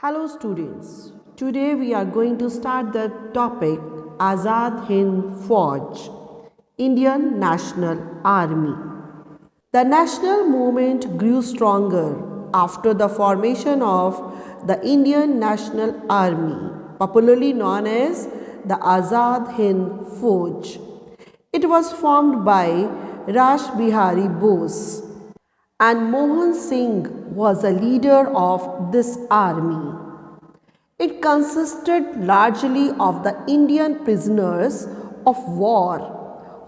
Hello students, today we are going to start the topic Azad Hind Fauj, Indian National Army. The national movement grew stronger after the formation of the Indian National Army, popularly known as the Azad Hind Fauj. It was formed by Rash Bihari Bose, and Mohan Singh was the leader of this army. It consisted largely of the Indian prisoners of war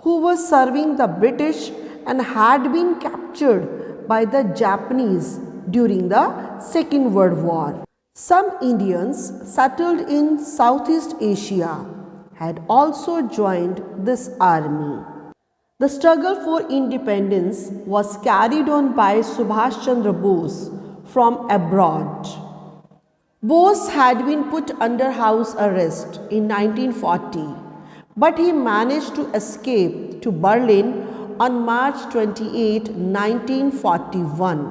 who were serving the British and had been captured by the Japanese during the Second World War. Some Indians settled in Southeast Asia had also joined this army. The struggle for independence was carried on by Subhash Chandra Bose from abroad. Bose had been put under house arrest in 1940, but he managed to escape to Berlin on March 28, 1941.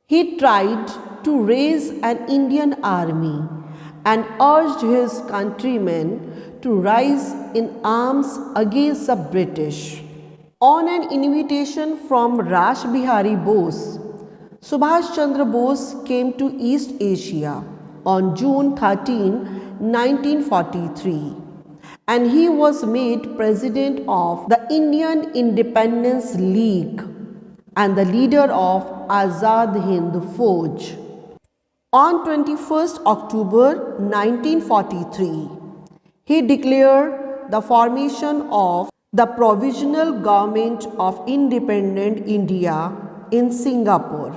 He tried to raise an Indian army and urged his countrymen to rise in arms against the British. On an invitation from Rash Bihari Bose, Subhash Chandra Bose came to East Asia on June 13, 1943, and he was made president of the Indian Independence League and the leader of Azad Hind Fauj. On 21st October 1943, he declared the formation of the Provisional Government of Independent India in Singapore.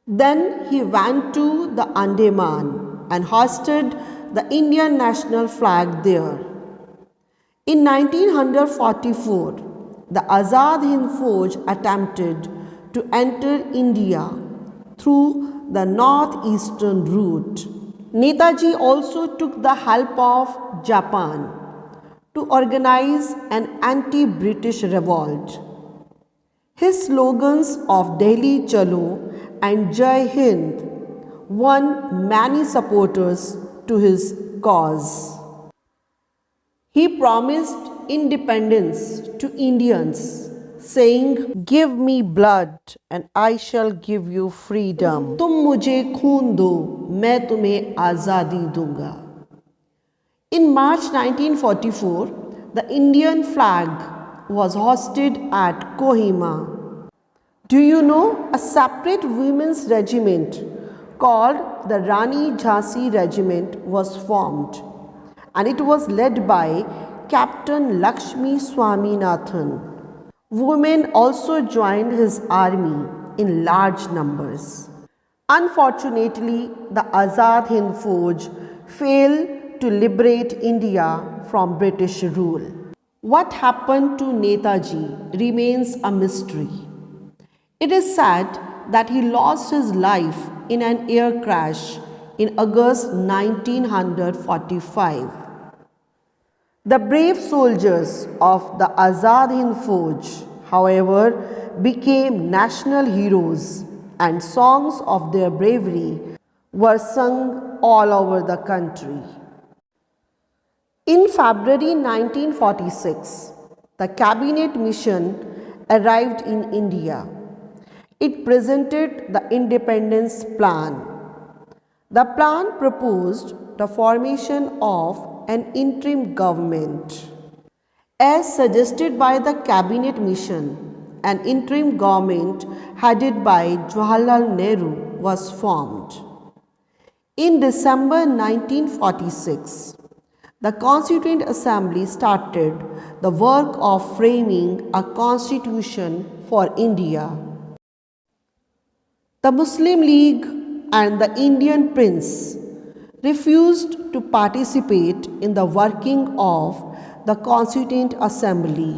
Then he went to the Andaman and hoisted the Indian national flag there. In 1944, the Azad Hind Fauj attempted to enter India through the northeastern route. Netaji also took the help of Japan to organize an anti-British revolt. His slogans of Delhi Chalo and Jai Hind won many supporters to his cause. He promised independence to Indians, saying, "Give me blood and I shall give you freedom. तुम मुझे खून दो, मैं तुम्हें आज़ादी दूंगा." In March 1944, the Indian flag was hoisted at Kohima. Do you know a separate women's regiment called the Rani Jhansi Regiment was formed, and it was led by Captain Lakshmi Swaminathan. Women also joined his army in large numbers. Unfortunately, the Azad Hind Fauj failed to liberate India from British rule. What happened to Netaji remains a mystery. It is said that he lost his life in an air crash in August 1945. The brave soldiers of the Azad Hind Fauj, however, became national heroes, and songs of their bravery were sung all over the country. In February 1946, the cabinet mission arrived in India. It presented the independence plan. The plan proposed the formation of an interim government. As suggested by the cabinet mission, an interim government headed by Jawaharlal Nehru was formed. In December 1946, the Constituent Assembly started the work of framing a constitution for India. The Muslim League and the Indian Prince refused to participate in the working of the Constituent Assembly.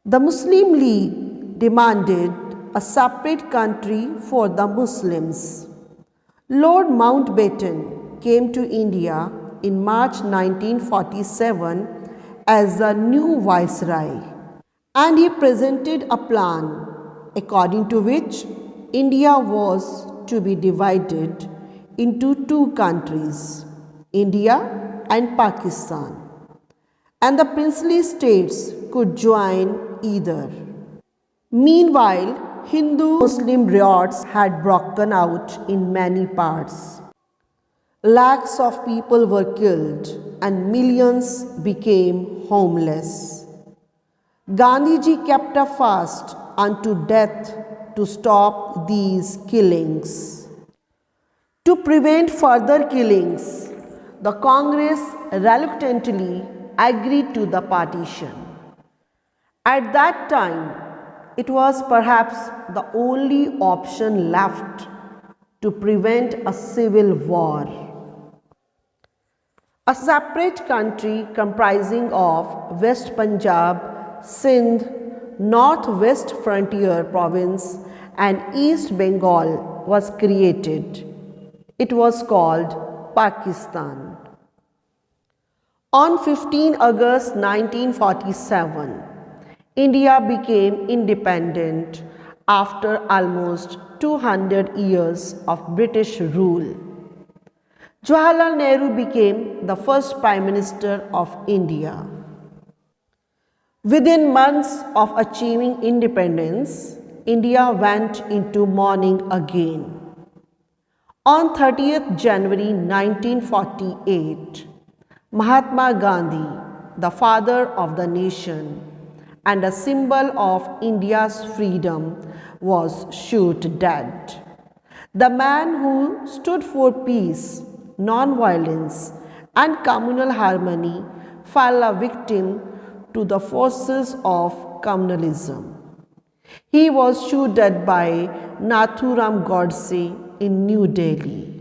The Muslim League demanded a separate country for the Muslims. Lord Mountbatten came to India in March 1947 as the new Viceroy, and he presented a plan according to which India was to be divided into two countries, India and Pakistan, and the princely states could join either. Meanwhile, Hindu-Muslim riots had broken out in many parts. Lakhs of people were killed and millions became homeless. Gandhiji kept a fast unto death to stop these killings. To prevent further killings, the Congress reluctantly agreed to the partition. At that time, it was perhaps the only option left to prevent a civil war. A separate country comprising of West Punjab, Sindh, North-West Frontier Province and East Bengal was created. It was called Pakistan. On 15 August 1947, India became independent after almost 200 years of British rule. Jawaharlal Nehru became the first Prime Minister of India. Within months of achieving independence, India went into mourning again. On 30th January 1948, Mahatma Gandhi, the father of the nation and a symbol of India's freedom, was shot dead. The man who stood for peace, non-violence and communal harmony fell a victim to the forces of communalism. He was shot dead by Nathuram Godse in New Delhi.